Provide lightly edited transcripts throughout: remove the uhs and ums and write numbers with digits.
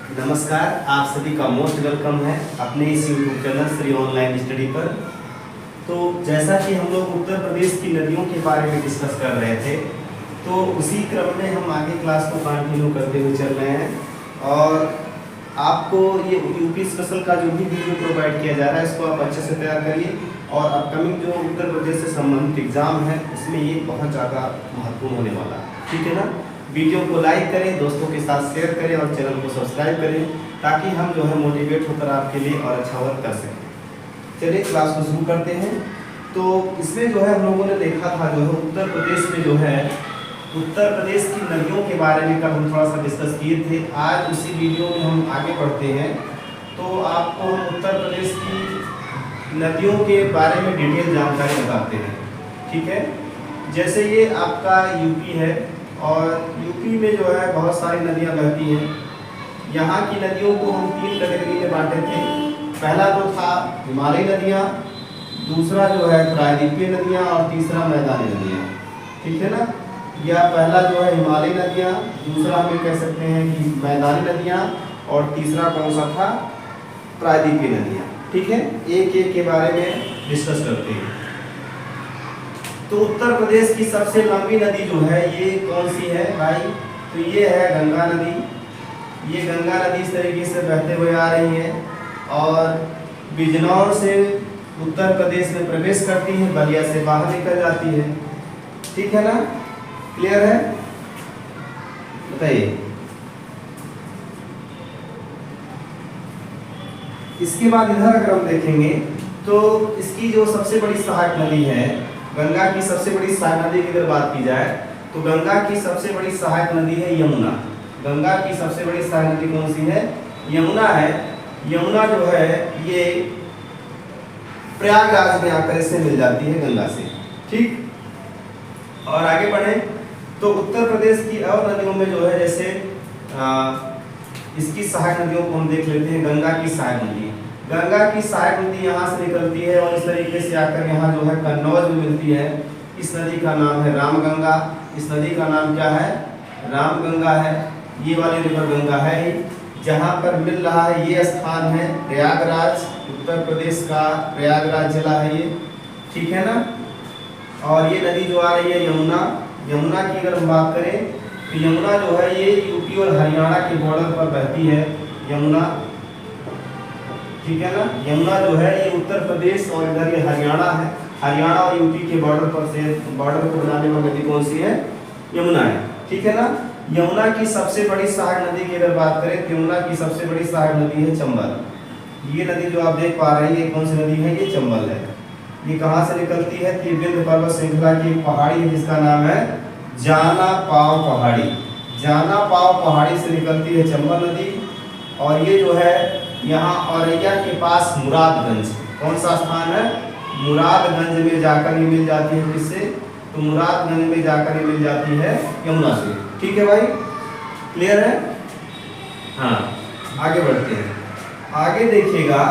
नमस्कार, आप सभी का मोस्ट वेलकम है अपने इस YouTube channel Shri online study पर। तो जैसा कि हम लोग उत्तर प्रदेश की नदियों के बारे में डिस्कस कर रहे थे, तो उसी क्रम में हम आगे क्लास को कंटिन्यू करते हुए चल रहे हैं। और आपको ये यूपी स्पेशल का जो भी वीडियो प्रोवाइड किया जा रहा है, इसको आप अच्छे से तैयार करिए। और अपकमिंग जो उत्तर प्रदेश से संबंधित एग्जाम है, उसमें ये बहुत ज़्यादा महत्वपूर्ण होने वाला है। ठीक है ना? वीडियो को लाइक करें, दोस्तों के साथ शेयर करें और चैनल को सब्सक्राइब करें, ताकि हम जो है मोटिवेट होकर आपके लिए और अच्छा वर्क कर सकें। चलिए क्लास को शुरू करते हैं। तो इसमें जो है हम लोगों ने देखा था जो है उत्तर प्रदेश में जो है उत्तर प्रदेश की नदियों के बारे में कल हम थोड़ा सा डिस्कस किए थे। आज उसी वीडियो में हम आगे बढ़ते हैं। तो आपको हम उत्तर प्रदेश की नदियों के बारे में डिटेल जानकारी बताते हैं। ठीक है? जैसे ये आपका यूपी है और यूपी में जो है बहुत सारी नदियाँ बहती हैं। यहाँ की नदियों को हम 3 कैटेगरी में बांटे थे। पहला तो था हिमालयी नदियाँ, दूसरा जो है प्रायद्वीपीय नदियाँ और तीसरा मैदानी नदियाँ। ठीक है ना? या पहला जो है हिमालयी नदियाँ, दूसरा हम कह सकते हैं कि मैदानी नदियाँ और तीसरा कौन सा था? प्रायद्वीपीय नदियाँ। ठीक है? एक एक के बारे में डिस्कस करते हैं। तो उत्तर प्रदेश की सबसे लंबी नदी जो है ये कौन सी है भाई? तो ये है गंगा नदी। ये गंगा नदी इस तरीके से बहते हुए आ रही है और बिजनौर से उत्तर प्रदेश में प्रवेश करती है, बलिया से बाहर निकल जाती है। ठीक है ना? क्लियर है? बताइए। इसके बाद इधर अगर हम देखेंगे तो इसकी जो सबसे बड़ी सहायक नदी है, गंगा की सबसे बड़ी सहायक नदी की अगर बात की जाए तो गंगा की सबसे बड़ी सहायक नदी है यमुना। गंगा की सबसे बड़ी सहायक नदी कौन सी है? यमुना है। यमुना जो है ये प्रयागराज में आकर इससे मिल जाती है गंगा से। ठीक? और आगे बढ़े तो उत्तर प्रदेश की और नदियों में जो है जैसे इसकी सहायक नदियों को हम देख लेते हैं। गंगा की सहायक नदी, गंगा की सहायक नदी यहाँ से निकलती है और इस तरीके से आकर यहाँ जो है कन्नौज में मिलती है। इस नदी का नाम है रामगंगा। इस नदी का नाम क्या है? रामगंगा है। ये वाली रिवर गंगा है ही। जहाँ पर मिल रहा है ये स्थान है प्रयागराज, उत्तर प्रदेश का प्रयागराज जिला है ये। ठीक है ना? और ये नदी जो आ रही है यमुना, यमुना की अगर हम बात करें तो यमुना जो है ये यूपी और हरियाणा के बॉर्डर पर बहती है यमुना। ठीक है ना? यमुना जो है ये उत्तर प्रदेश और इधर ये हरियाणा है। हरियाणा और यूपी के बॉर्डर पर से बॉर्डर को बनाने वाली नदी कौन सी है? यमुना है। ठीक है ना? यमुना की सबसे बड़ी सहायक नदी की अगर बात करें तो यमुना की सबसे बड़ी सहायक नदी है चंबल। ये नदी जो आप देख पा रहे हैं ये कौन सी नदी है? ये चंबल है। ये कहाँ से निकलती है? ये विंध्य पर्वत श्रृंखला की एक पहाड़ी है जिसका नाम है जाना पाव पहाड़ी। जाना पाव पहाड़ी से निकलती है चंबल नदी। और ये जो है यहाँ औरैया के पास मुरादगंज, कौन सा स्थान है? मुरादगंज में जाकर ये मिल जाती है। किससे? तो मुरादगंज में जाकर ये मिल जाती है यमुना से। ठीक है भाई? क्लियर है? हाँ, आगे बढ़ते हैं। आगे देखिएगा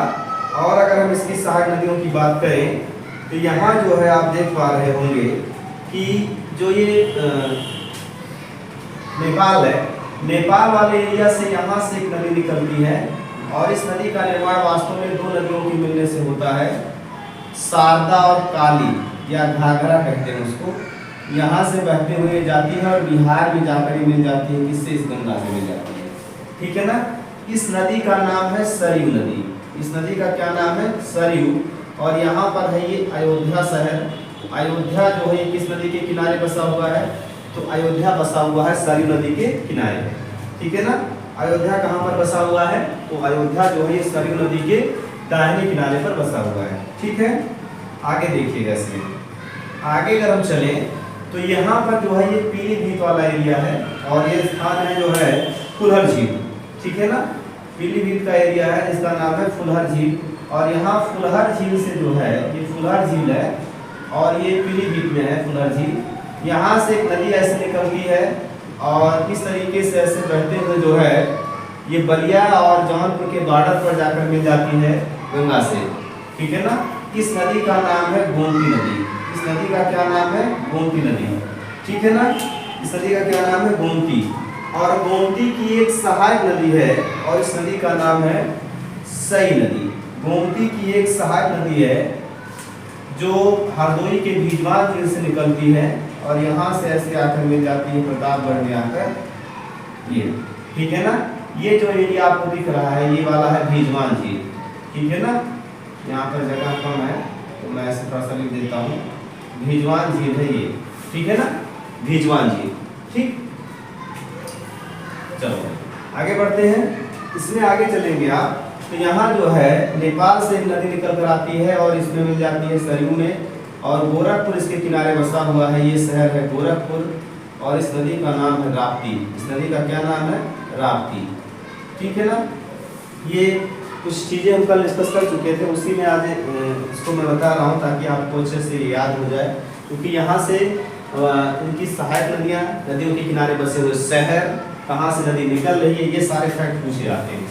और अगर हम इसकी सहायक नदियों की बात करें तो यहाँ जो है आप देख पा रहे होंगे कि जो ये नेपाल है, नेपाल वाले एरिया से यहाँ से एक नदी निकलती है और इस नदी का निर्माण वास्तव में 2 नदियों के मिलने से होता है, शारदा और काली या घाघरा कहते हैं उसको। यहाँ से बहते हुए जाती है और बिहार में जाकर ही मिल जाती है। किससे? इस गंगा से मिल जाती है। ठीक है ना? इस नदी का नाम है सरयू नदी। इस नदी का क्या नाम है? सरयू। और यहाँ पर है ये अयोध्या शहर। अयोध्या जो है किस नदी के किनारे बसा हुआ है? तो अयोध्या बसा हुआ है सरयू नदी के किनारे। ठीक है ना? अयोध्या कहाँ पर बसा हुआ है? तो अयोध्या जो है ये सरयू नदी के दाहिने किनारे पर बसा हुआ है। ठीक है? आगे देखिएगा इसमें। आगे अगर हम चलें तो यहाँ पर जो है ये पीलीभीत वाला एरिया है और ये स्थान है जो है फुलहर झील। ठीक है ना? पीलीभीत का एरिया है जिसका नाम है फुलहर झील। और यहाँ फुलहर झील से जो है ये फुलहर झील है और ये पीलीभीत में है फुलहर झील। यहाँ से एक नदी ऐसे निकलती है और इस तरीके से ऐसे बहते हुए जो है ये बलिया और जौनपुर के बॉर्डर पर जाकर मिल जाती है गंगा से। ठीक है ना? इस नदी का नाम है गोमती नदी। इस नदी का क्या नाम है? गोमती नदी। ठीक है ना? इस नदी का क्या नाम है? गोमती। और और गोमती की एक सहायक नदी है और इस नदी का नाम है सई नदी। गोमती की एक सहायक नदी है जो हरदोई के भीजवान झील से निकलती है और यहाँ से ऐसे आकर मिल जाती है प्रतापगढ़ में आकर, ये ठीक है ना। ये जो एरिया आपको दिख रहा है ये वाला है भीजवान झील, ठीक है ना। यहाँ पर जगह कम है तो मैं ऐसे थोड़ा सा लिख देता हूँ, भीजवान झील है ये, ठीक है ना, भीजवान झील। ठीक, चलो आगे बढ़ते हैं। इसमें आगे चलेंगे आप तो यहाँ जो है नेपाल से एक नदी निकल कर आती है और इसमें मिल जाती है सरयू में, और गोरखपुर इसके किनारे बसा हुआ है, ये शहर है गोरखपुर और इस नदी का नाम है राप्ती। इस नदी का क्या नाम है? राप्ती, ठीक है ना। ये कुछ चीज़ें हम कल डिस्कस कर चुके थे, उसी में आज इसको मैं बता रहा हूँ ताकि आपको अच्छे से याद हो जाए, क्योंकि यहाँ से इनकी सहायक नदियाँ, नदियों के किनारे बसे हुए शहर, कहाँ से नदी निकल रही है, ये सारे फैक्ट पूछे जाते हैं,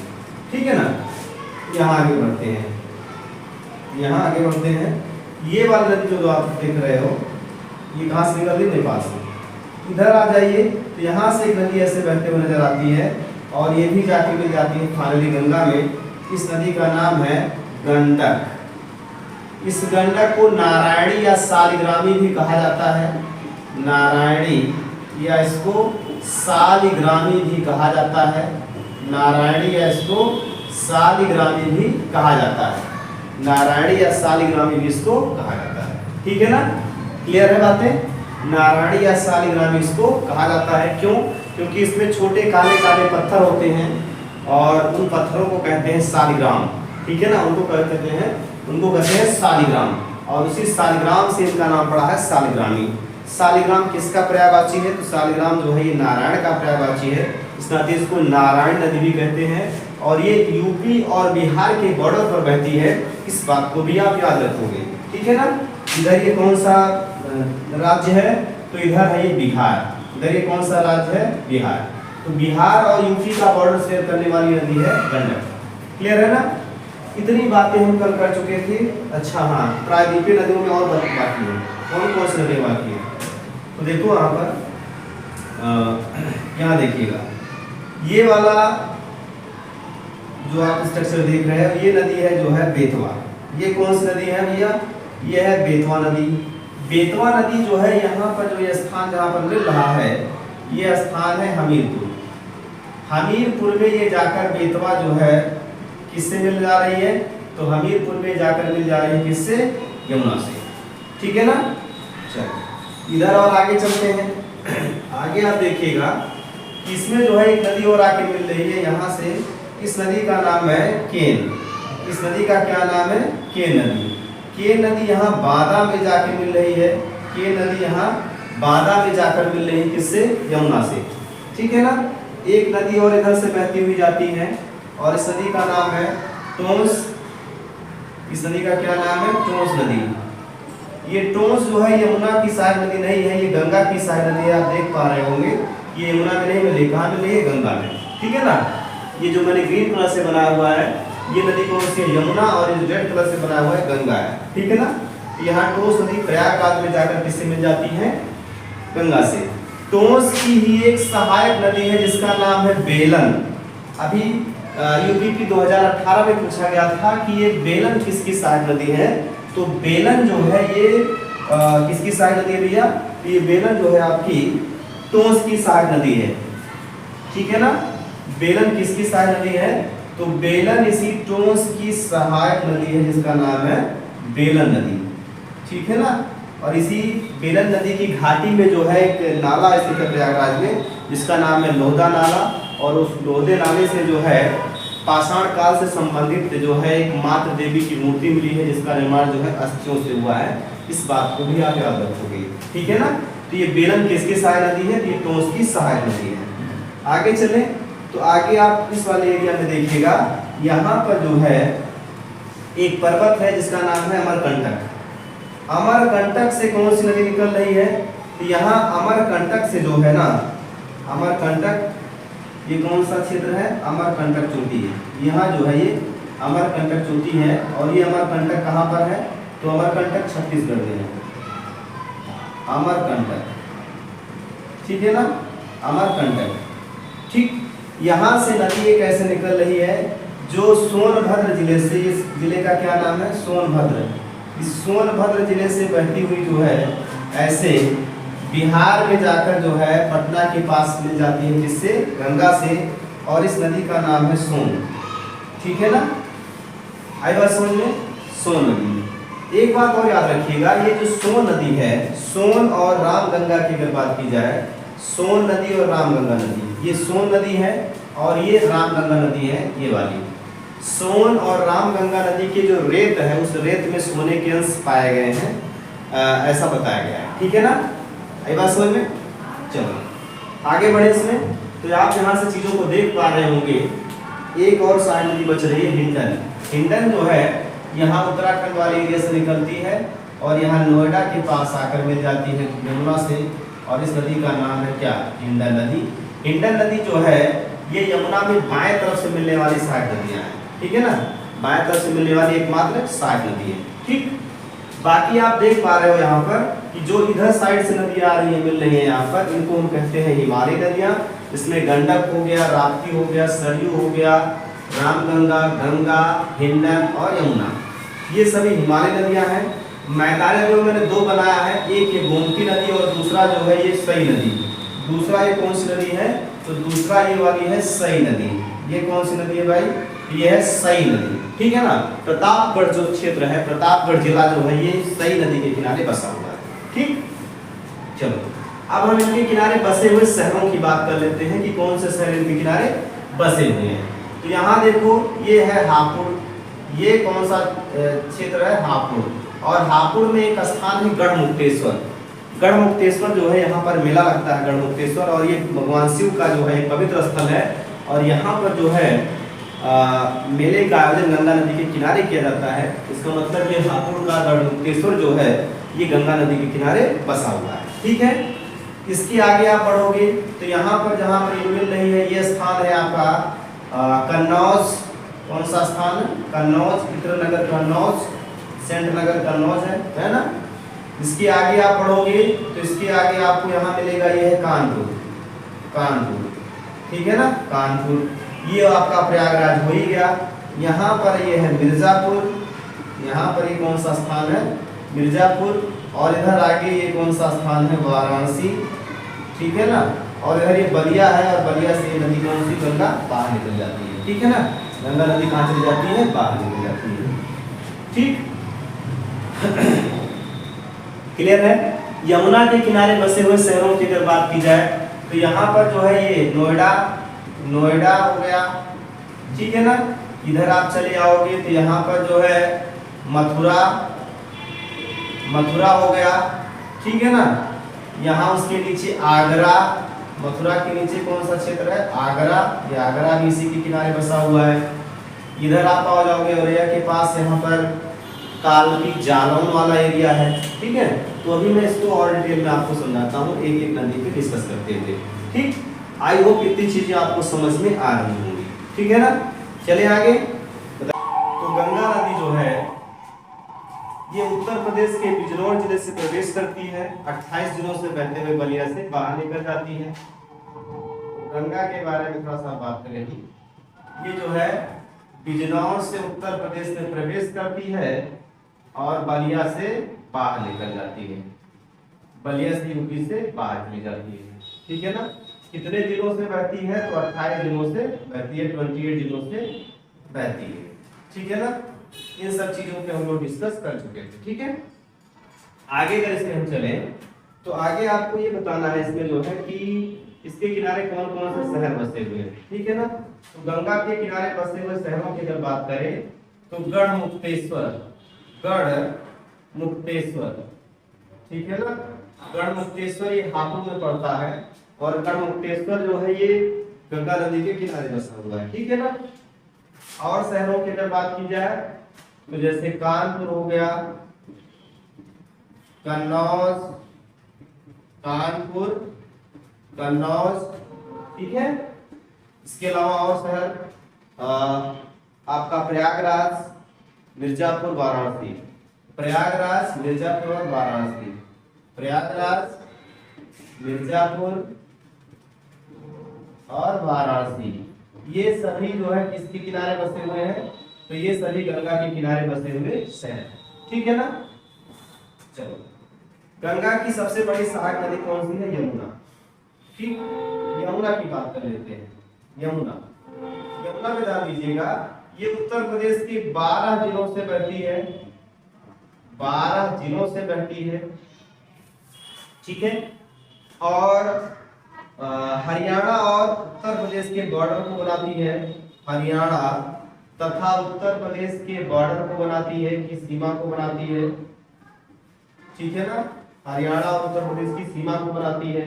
ठीक है ना। यहाँ आगे बढ़ते हैं, यहाँ आगे बढ़ते हैं। ये वाली नदी जो आप देख रहे हो ये कहाँ से निकल रही है? नेपाल से। इधर आ जाइए तो यहाँ से एक नदी ऐसे बहते हुए नजर आती है और ये भी जाके मिल जाती है फाइनली गंगा में। इस नदी का नाम है गंडक। इस गंडक को नारायणी या सालिग्रामी भी कहा जाता है, नारायणी या इसको सालिग्रामी भी कहा जाता है, नारायणी या इसको सालिग्रामी भी कहा जाता है, नारायणी या सालिग्रामी भी इसको कहा जाता है, ठीक है ना। क्लियर है बातें? नारायणी या सालिग्रामी इसको कहा जाता है, क्यों? क्योंकि इसमें छोटे काले काले पत्थर होते हैं और उन पत्थरों को कहते हैं सालिग्राम, ठीक है ना। उनको कहते हैं सालिग्राम और उसी सालिग्राम से इनका नाम पड़ा है सालिग्रामी। सालिग्राम किसका पर्यायवाची है? तो सालिग्राम जो है ये नारायण का पर्यायवाची है। इस नदी को नारायण नदी भी कहते हैं और ये यूपी और बिहार के बॉर्डर पर बहती है, इस बात को भी आप याद रखोगे, ठीक है ना। इधर ये कौन सा राज्य है? तो इधर है ये बिहार। इधर ये कौन सा राज्य है? बिहार। तो बिहार और यूपी का बॉर्डर शेयर करने वाली नदी है गंडक। क्लियर है ना? इतनी बातें हम कल कर चुके थे। अच्छा हाँ, प्रायद्वीपीय नदियों में और बाकी है, कौन कौन सी नदियाँ बाकी है? तो देखो यहाँ पर यहाँ देखिएगा, ये वाला जो आप स्ट्रक्चर देख रहे हैं ये नदी है जो है बेतवा। ये कौन सी नदी है भैया? ये है बेतवा नदी। बेतवा नदी जो है यहाँ पर जो ये स्थान जहाँ पर मिल रहा है ये स्थान है हमीरपुर। हमीरपुर में ये जाकर बेतवा जो है किससे मिल जा रही है? तो हमीरपुर में जाकर मिल जा रही है किससे? यमुना से, ठीक है ना। चलो इधर और आगे चलते हैं। आगे आप देखिएगा कि इसमें जो है एक नदी और आके मिल रही है यहाँ से। इस नदी का नाम है केन। इस नदी का क्या नाम है? केन नदी। केन नदी यहाँ बांदा में जाके मिल रही है। केन नदी यहाँ बांदा में जाकर मिल रही है किससे? यमुना से, ठीक है ना। एक नदी और इधर से बहती हुई जाती है और इस नदी का नाम है टोंस। इस नदी का क्या नाम है? टोंस नदी। ये टोंस जो है यमुना की सहायक नदी नहीं है, ये गंगा की सहायक नदी है। आप देख पा रहे होंगे ये यमुना में नहीं मिली, कहाँ मिली है? गंगा में, ठीक है ना। ये जो मैंने ग्रीन कलर से बनाया हुआ है ये नदी कौन सी है? यमुना। और ये जो रेड कलर से बनाया हुआ है गंगा है, ठीक है ना। यहाँ टोंस नदी प्रयागराज में जाकर किससे मिल जाती है? गंगा से। टोंस की ही एक सहायक नदी है जिसका नाम है बेलन। अभी यूपीपी 2018 में पूछा गया था कि ये बेलन किसकी सहायक नदी है? तो बेलन जो है ये किसकी सहायक नदी है भैया? ये बेलन जो है आपकी टोंस की सहायक नदी है, ठीक है ना। बेलन किसकी सहायक नदी है? तो बेलन इसी टोंस की सहायक नदी है जिसका नाम है बेलन नदी, ठीक है ना। और इसी बेलन नदी की घाटी में जो है एक नाला स्थित है प्रयागराज में जिसका नाम है लोहदा नाला। और उस लोहदे नाले से जो है पाषाण काल से संबंधित जो है एक मातृ देवी की मूर्ति मिली है जिसका निर्माण जो है अस्थियों से हुआ है। इस बात को भी आप याद रखोगे, ठीक है ना। तो ये बेलन किसकी सहायक नदी है? ये टोंस की सहायक नदी है। आगे चले तो आगे आप इस वाले एरिया में देखिएगा, यहाँ पर जो है एक पर्वत है जिसका नाम है अमरकंटक। अमरकंटक से कौन सी नदी निकल रही है? तो यहाँ अमरकंटक से जो है ना, अमरकंटक ये कौन सा क्षेत्र है? अमरकंटक चोटी है। यहाँ जो है ये अमरकंटक चोटी है और ये अमरकंटक कहाँ पर है? तो अमरकंटक छत्तीसगढ़ में है। अमरकंटक, ठीक है ना, अमरकंटक, ठीक, यहाँ से नदी एक ऐसे निकल रही है जो सोनभद्र जिले से, इस जिले का क्या नाम है, सोनभद्र। इस सोनभद्र जिले से बहती हुई जो है ऐसे बिहार में जाकर जो है पटना के पास मिल जाती है, जिससे गंगा से, और इस नदी का नाम है सोन। ठीक है ना, आई बात समझ में, सोन नदी। एक बात और याद रखिएगा, ये जो सोन नदी है, सोन और रामगंगा की अगर बात की जाए, सोन नदी और रामगंगा नदी, ये सोन नदी है और ये रामगंगा नदी है, ये वाली। सोन और रामगंगा नदी के जो रेत है, उस रेत में सोने के अंश पाए गए हैं, ऐसा बताया गया है। ठीक है ना, आई बात समझ में। चलो आगे बढ़े इसमें, तो आप यहाँ से चीजों को देख पा रहे होंगे। एक और साइड नदी बच रही है, हिंडन। हिंडन जो है यहाँ उत्तराखंड वाले एरिया से निकलती है और यहाँ नोएडा के पास आकर मिल जाती है यमुना से, और इस नदी का नाम है क्या, हिंडन नदी। हिंडन नदी जो है ये यमुना में बाएं तरफ से मिलने वाली सहायक नदियाँ हैं। ठीक है ना, बाएं तरफ से मिलने वाली एकमात्र सहायक नदी है। ठीक, बाकी आप देख पा रहे हो यहाँ पर कि जो इधर साइड से नदियाँ आ रही है, मिल रही है यहाँ पर, इनको हम कहते हैं हिमालयी नदियाँ। इसमें गंडक हो गया, राप्ती हो गया, सरयू हो गया, रामगंगा, गंगा, हिंडन और यमुना, ये सभी हिमालयी नदियाँ हैं। मैदानी नदियों में मैंने दो बनाया है, एक ये गोमती नदी और दूसरा जो है ये सई नदी। दूसरा ये कौन सी नदी है, तो दूसरा ये वाली है सई नदी। ये कौन सी नदी है भाई, ये है सई नदी। ठीक है ना, प्रतापगढ़ जो क्षेत्र है, प्रतापगढ़ जिला जो है ये सई नदी के किनारे बसा हुआ है। ठीक, चलो अब हम इनके किनारे बसे हुए शहरों की बात कर लेते हैं कि कौन से शहर इनके किनारे बसे हुए हैं। तो यहाँ देखो, ये है हापुड़, ये कौन सा क्षेत्र है, हापुड़। और हापुड़ में एक स्थान है गढ़मुक्तेश्वर। गढ़मुक्तेश्वर जो है यहाँ पर मेला लगता है गढ़मुक्तेश्वर, और ये भगवान शिव का जो है पवित्र स्थल है। और यहाँ पर जो है मेले का आयोजन गंगा नदी के किनारे किया जाता है। इसका मतलब ये हापुड़ का गढ़मुक्तेश्वर जो है ये गंगा नदी के किनारे बसा हुआ है। ठीक है, इसके आगे आप बढ़ोगे तो यहाँ पर जहाँ पर ये मिल रही है, ये स्थान है आपका कन्नौज। कौन सा स्थान है, कन्नौज, इत्रनगर कन्नौज, सेंट नगर कन्नौज है ना। इसके आगे आप बढ़ोगे तो इसके आगे आपको यहाँ मिलेगा, ये है कानपुर। कानपुर, ठीक है ना, कानपुर, ये आपका प्रयागराज हो ही गया। यहाँ पर ये है मिर्जापुर, यहाँ पर ये कौन सा स्थान है, मिर्जापुर। और इधर आगे ये कौन सा स्थान है, वाराणसी। ठीक है ना, और इधर ये बलिया है, और बलिया से ये नदी कौन सी, गंगा बाहर निकल जाती है। ठीक है ना, गंगा नदी कहाँ चली जाती है, बाहर निकल जाती है। ठीक क्लियर है। यमुना के किनारे बसे हुए शहरों की अगर बात की जाए तो यहाँ पर जो है ये नोएडा, नोएडा हो गया। ठीक है ना, इधर आप चले आओगे तो यहाँ पर जो है मथुरा, मथुरा हो गया। ठीक है ना, यहाँ उसके नीचे आगरा, मथुरा के नीचे कौन सा क्षेत्र है, आगरा। ये आगरा भी इसी के किनारे बसा हुआ है। इधर आप आ जाओगे औरैया के पास, यहाँ पर कालपी जालौन वाला एरिया है। ठीक है, तो अभी मैं इसको और डिटेल में आपको समझाता हूँ, एक एक नदी पे डिस्कस करते हुए। ठीक, आई होप इतनी चीजें आपको समझ में आ रही होंगी। ठीक है ना, चले आगे। तो गंगा नदी जो है ये उत्तर प्रदेश के बिजनौर जिले से प्रवेश करती है, 28 जिलों से बहते हुए बलिया से बाहर निकल जाती है। गंगा के बारे में थोड़ा सा बात करेंगे। ये जो है बिजनौर से उत्तर प्रदेश में प्रवेश करती है और बलिया से बाहर निकल जाती है, बलिया से यूपी से बाहर चली जाती है। ठीक है ना, कितने जिलों से बहती है, तो 28 जिलों से बहती है, 28 जिलों से बहती है। ठीक है ना, इन सब चीजों पे हम लोग डिस्कस कर चुके थे। ठीक है, आगे अगर इसमें हम चले तो आगे आपको ये बताना है इसमें जो है कि इसके किनारे कौन कौन से शहर बसे हुए हैं। ठीक है ना, तो गंगा के किनारे बसे हुए शहरों की अगर बात करें तो गढ़मुक्तेश्वर, गढ़मुक्तेश्वर। ठीक है ना, गढ़मुक्तेश्वर ये हापुड़ में पड़ता है, और गढ़मुक्तेश्वर जो है ये गंगा नदी के किनारे बसा हुआ है। ठीक है ना, और शहरों की अगर बात की जाए तो जैसे कानपुर हो गया, कन्नौज, कानपुर, कन्नौज। ठीक है, इसके अलावा और शहर आपका प्रयागराज, मिर्जापुर, वाराणसी। प्रयागराज, मिर्जापुर और वाराणसी, प्रयागराज, मिर्जापुर और वाराणसी, ये सभी जो है किसके किनारे बसे हुए हैं? तो ये सभी गंगा के किनारे बसे हुए शहर, ठीक है ना। चलो, गंगा की सबसे बड़ी सहायक नदी कौन सी है? यमुना। ठीक, यमुना की बात कर लेते हैं। यमुना, यमुना में ध्यान दीजिएगा, ये उत्तर प्रदेश के 12 जिलों से बहती है, 12 जिलों से बहती है, ठीक है। और हरियाणा और उत्तर प्रदेश के बॉर्डर को बनाती है, हरियाणा तथा उत्तर प्रदेश के बॉर्डर को बनाती है, की सीमा को बनाती है, ठीक है ना। हरियाणा और उत्तर प्रदेश की सीमा को बनाती है।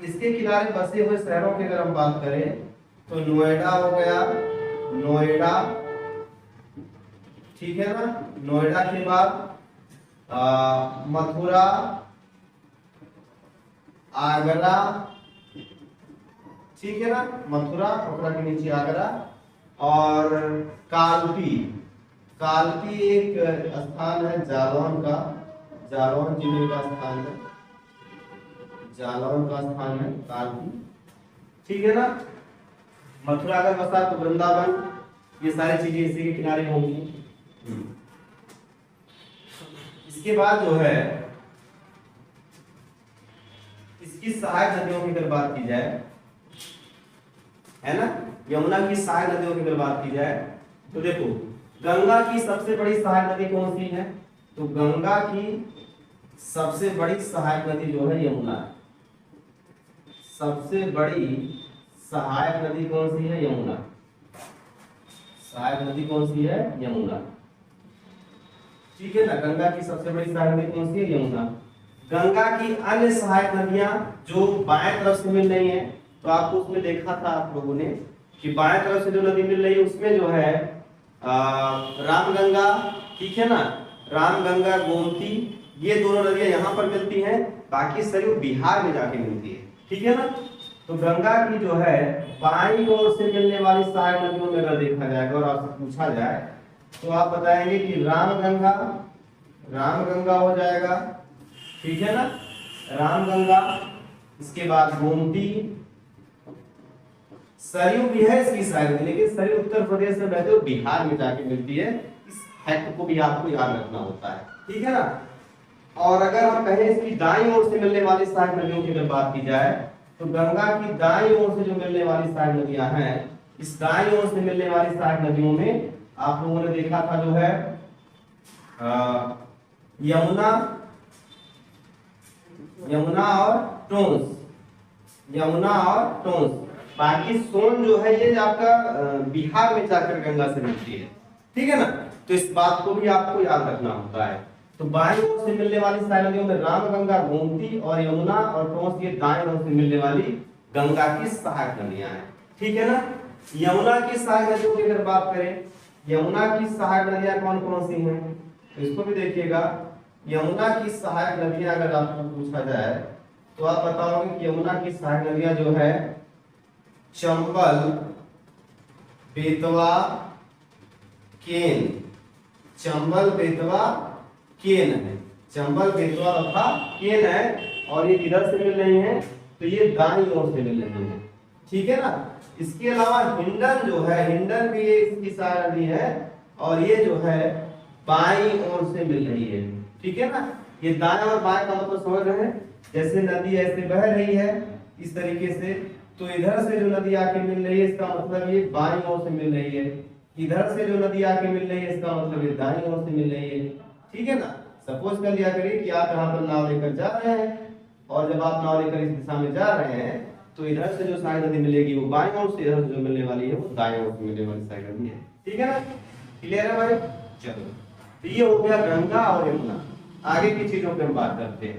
इसके किनारे बसे हुए शहरों की अगर हम बात करें तो नोएडा हो गया, नोएडा, ठीक है ना। नोएडा के बाद मथुरा, आगरा, ठीक है ना, मथुरा, मथुरा के नीचे आगरा, और कालपी, कालपी एक स्थान है जालौन का, जालौन जिले का स्थान है, जालौन का स्थान है कालपी, ठीक है ना। मथुरा अगर बसा तो वृंदावन, ये सारी चीजें इसी के किनारे होंगी। इसके बाद जो है इसकी सहायक नदियों की अगर बात की जाए, है ना, यमुना की सहायक नदियों की अगर बात की जाए तो देखो, गंगा की सबसे बड़ी सहायक नदी कौन सी है? तो गंगा की सबसे बड़ी सहायक नदी जो है यमुना है। सबसे बड़ी सहायक नदी कौन सी है? यमुना। सहायक नदी कौन सी है? यमुना, ठीक है ना। गंगा की सबसे बड़ी सहायक नदी कौन सी है? यमुना। गंगा की अन्य सहायक नदियां जो बाएं तरफ से मिल रही हैं, तो आपको उसमें देखा था आप लोगों ने कि बाएं तरफ से जो नदी मिल रही है उसमें जो है रामगंगा, ठीक है ना, रामगंगा, गोमती, ये दोनों नदियां यहाँ पर मिलती हैं, बाकी सरयू बिहार में जाके मिलती है, ठीक है ना। तो गंगा की जो है बाईं ओर से मिलने वाली सहायक नदियों में अगर देखा जाएगा और आपसे पूछा जाए तो आप बताएंगे कि रामगंगा, रामगंगा हो जाएगा, ठीक है ना, रामगंगा। इसके बाद गोमती, सरयू भी है इसकी सहायक नदी, लेकिन सरयू उत्तर प्रदेश में बहते हुए बिहार में जाके मिलती है, इस फैक्ट को भी आपको याद रखना होता है, ठीक है ना। और अगर हम कहें इसकी दाईं ओर से मिलने वाली सहायक नदियों की अगर बात की जाए तो गंगा की दाईं ओर से जो मिलने वाली सहायक नदियां हैं, इस दाईं ओर से मिलने वाली सहायक नदियों में आप लोगों ने देखा था जो है यमुना, यमुना और टोंस, यमुना और टोंस। बाकी सोन जो है ये आपका बिहार में जाकर गंगा से मिलती है, ठीक है ना। तो इस बात को भी आपको याद रखना होता है। तो बाईं ओर से मिलने वाली सहायक नदियों में रामगंगा, गोमती और यमुना और टोंस, ये दाईं ओर से मिलने वाली गंगा की सहायक नदियां हैं, ठीक है ना। यमुना की सहायक नदियों की अगर बात करें, यमुना की सहायक नदियां कौन कौन सी हैं, तो इसको भी देखिएगा। यमुना की सहायक नदियां अगर आपको पूछा जाए तो आप बताओगे कि यमुना की सहायक नदियां जो है चंबल, बेतवा, केन, चंबल, बेतवा, केन है, चंबल, बेतवा तथा केन है, और ये किधर से मिल रही हैं? तो ये दाईं ओर से मिल रही है, ठीक है ना। इसके अलावा हिंडन जो है, हिंडन भी इसकी सहायक नदी है, और ये जो है बाईं ओर से मिल रही है, ठीक है ना। ये दाएं और बाएं का मतलब समझ रहे हैं, जैसे नदी ऐसे बह रही है इस तरीके से, तो इधर से जो नदी आके मिल रही है इसका मतलब ये बाईं ओर से मिल रही है, इधर से जो नदी आके मिल रही है इसका मतलब ये दाईं ओर से मिल रही है, ठीक है ना। सपोज कर लिया करिए कि आप यहाँ पर नाव लेकर जा रहे हैं, और जब आप नाव लेकर इस दिशा में जा रहे हैं तो इधर से जो सहायक नदी मिलेगी वो बाईं ओर से, इधर से जो मिलने वाली है वो दाईं ओर से मिलने वाली सहायक नदी है, ठीक है ना। क्लियर है भाई? चलो, तो ये हो गया गंगा और यमुना। आगे की चीजों पे हम बात करते हैं।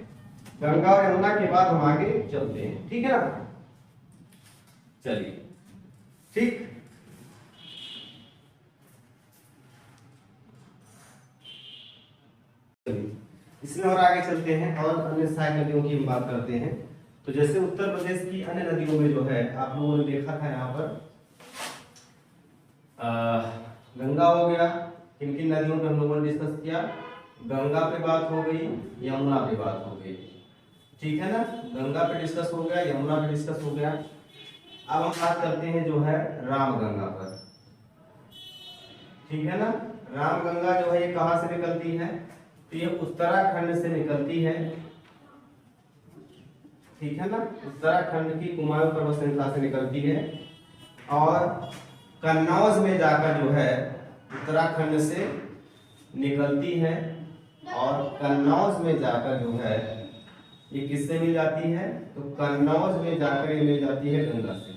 गंगा और यमुना के बाद हम आगे चलते हैं, ठीक है ना। चलिए, ठीक, इसमें और आगे चलते हैं और अन्य सहायक नदियों की हम बात करते हैं। तो जैसे उत्तर प्रदेश की अन्य नदियों में जो है आप लोगों ने देखा था यहाँ पर गंगा हो गया, किन किन नदियों पे हम लोगों ने डिस्कस किया, गंगा पे बात हो गई, यमुना पे बात हो गई, ठीक है ना। गंगा पे डिस्कस हो गया, यमुना पे डिस्कस हो गया। अब हम बात करते हैं जो है रामगंगा पर। ठीक है ना। रामगंगा जो है ये कहाँ से निकलती है? तो ये उत्तराखंड से निकलती है। ठीक है ना, उत्तराखंड की कुमाऊं पर्वत श्रृंखला से निकलती है और कन्नौज में जाकर जो है उत्तराखंड से निकलती है और कन्नौज में जाकर जो है ये किससे मिल जाती है? तो कन्नौज में जाकर ये मिल जाती है गंगा से।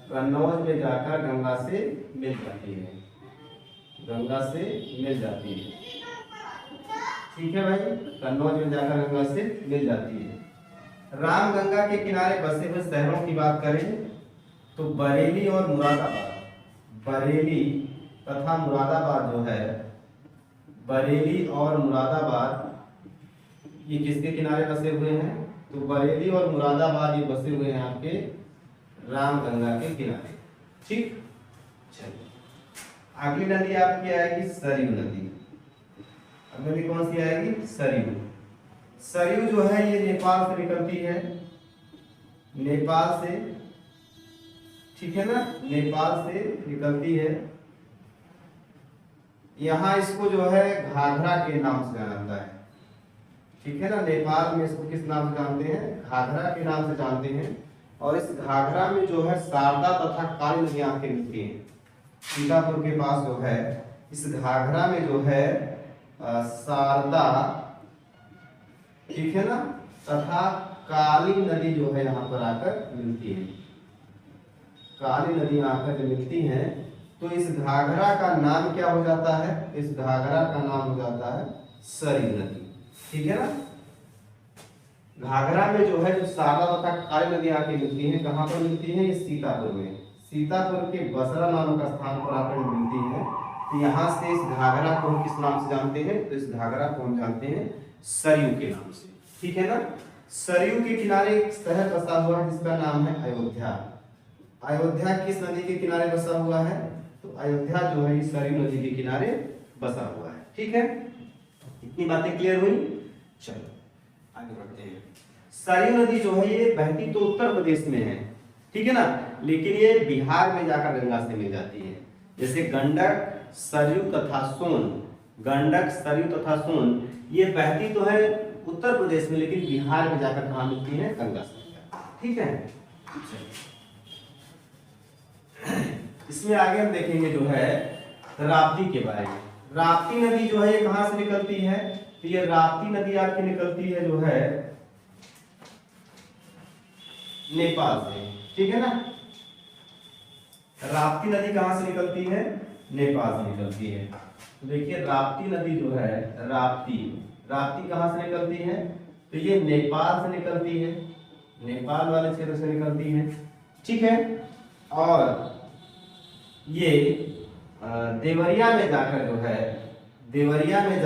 कन्नौज में जाकर गंगा से मिल जाती है, गंगा से मिल जाती है। ठीक है भाई, कन्नौज में जाकर गंगा से मिल जाती है। रामगंगा के किनारे बसे हुए शहरों की बात करें तो बरेली और मुरादाबाद, बरेली तथा मुरादाबाद जो है, बरेली और मुरादाबाद ये किसके किनारे बसे हुए हैं? तो बरेली और मुरादाबाद ये बसे हुए हैं आपके रामगंगा के किनारे। ठीक, चलिए अगली नदी आपकी आएगी सरयू नदी। अब नदी कौन सी आएगी? सरयू। सरयू जो है ये नेपाल से निकलती है, नेपाल से। ठीक है ना, नेपाल से निकलती है। यहाँ इसको जो है घाघरा के नाम से जाना जाता है। ठीक है ना, नेपाल में इसको किस नाम से जानते हैं? घाघरा के नाम से जानते हैं। और इस घाघरा में जो है शारदा तथा काली नदियां आके मिलती हैं। सीतापुर के पास जो है इस घाघरा में जो है शारदा, ठीक है ना, तथा काली नदी जो है यहाँ पर आकर मिलती है। काली नदी आकर जब मिलती हैं तो इस घाघरा का नाम क्या हो जाता है? इस घाघरा का नाम हो जाता है सरयू नदी। ठीक है ना, घाघरा में जो है जो शारदा तथा काली नदी आके मिलती है, कहाँ पर मिलती है? सीतापुर में। सीतापुर के बसरा नामक स्थान पर आकर मिलती है। तो यहाँ से इस घाघरा को हम किस नाम से जानते हैं? तो इस घाघरा को हम जानते हैं सरयू के नाम से। ठीक है ना, सरयू के किनारे एक शहर बसा हुआ है जिसका नाम है अयोध्या। अयोध्या किस नदी के किनारे बसा हुआ है? तो अयोध्या जो है सरयू नदी के किनारे बसा हुआ है। ठीक है, इतनी बातें क्लियर हुई। चलो आगे बढ़ते हैं। सरयू नदी जो है ये बहती तो उत्तर प्रदेश में है, ठीक है ना, लेकिन ये बिहार में जाकर गंगा से मिल जाती है। जैसे गंडक, सरयू तथा सोन, गंडक, सरयू तथा सोन ये बहती तो है उत्तर प्रदेश में, लेकिन बिहार में जाकर कहाँ मिलती है? गंगा से। ठीक है, इसमें आगे हम देखेंगे जो है राप्ती के बारे में। राप्ती नदी जो है ये कहां से निकलती है? तो ये राप्ती नदी आपकी निकलती है जो है नेपाल से। ठीक है ना, राप्ती नदी कहां से निकलती है? नेपाल से निकलती है। तो देखिए राप्ती नदी जो है, राप्ती, राप्ती कहां से निकलती है? तो ये नेपाल से निकलती है, नेपाल वाले क्षेत्र से निकलती है। ठीक है, और ये देवरिया में जाकर जो है, देवरिया में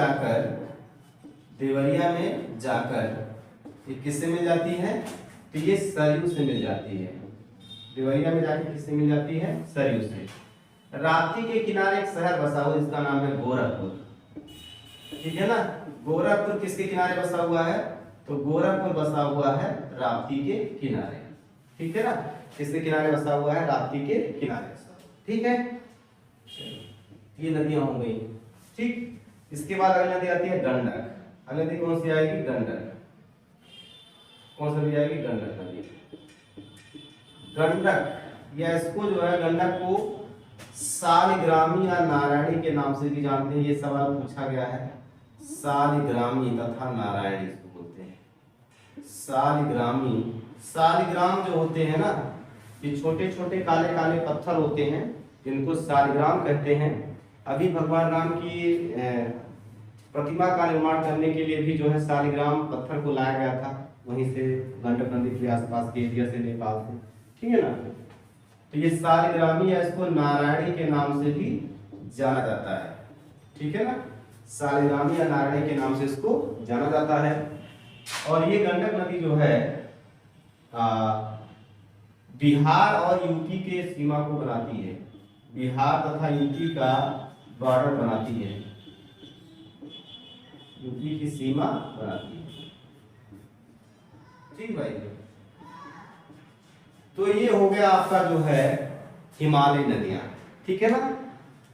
जाकर ये किससे मिल जाती है? तो ये सरयू से मिल जाती है। देवरिया में जाकर किससे मिल जाती है? सरयू से। राप्ती के किनारे एक शहर बसा हुआ जिसका नाम है गोरखपुर। ठीक है ना, गोरखपुर किसके किनारे बसा हुआ है? तो गोरखपुर बसा हुआ है राप्ती के किनारे। ठीक है ना, किसके किनारे बसा हुआ है? राप्ती के किनारे। ठीक है, ये नदियां हो गई। ठीक, इसके बाद अगली नदी आती है गंडक। अगली नदी कौन सी आएगी? गंडक। कौन सी नदी आएगी? गंडक नदी। गंडक या इसको जो है गंडक को शालिग्रामी या नारायणी के नाम से भी जानते हैं। ये सवाल पूछा गया है, शालिग्रामी तथा नारायणी इसको बोलते हैं। शालिग्रामी, शालिग्राम जो होते हैं ना, ये छोटे छोटे काले काले पत्थर होते हैं जिनको शालिग्राम कहते हैं। अभी भगवान राम की प्रतिमा का निर्माण करने के लिए भी जो है शालिग्राम पत्थर को लाया गया था, वहीं से गंडक नदी के आसपास के एरिया से, नेपाल से। ठीक है ना, तो ये शालिग्रामी या इसको नारायणी के नाम से भी जाना जाता है। ठीक है ना, शालिग्रामी या नारायणी के नाम से इसको जाना जाता है। और ये गंडक नदी जो है बिहार और यूपी के सीमा को बनाती है, बिहार तथा यूपी का बॉर्डर बनाती है, यूपी की सीमा बनाती है। ठीक भाई, तो ये हो गया आपका जो है हिमालयी नदियां, ठीक है ना।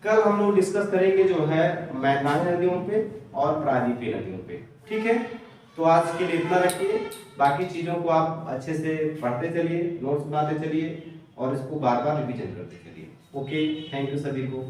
कल हम लोग डिस्कस करेंगे जो है मैदानी नदियों पे और प्रायद्वीपीय नदियों पे, ठीक है। तो आज के लिए इतना रखिए, बाकी चीजों को आप अच्छे से पढ़ते चलिए, नोट्स बनाते चलिए और इसको बार बार रिवीजन करते चलिए। ओके, थैंक यू सभी को।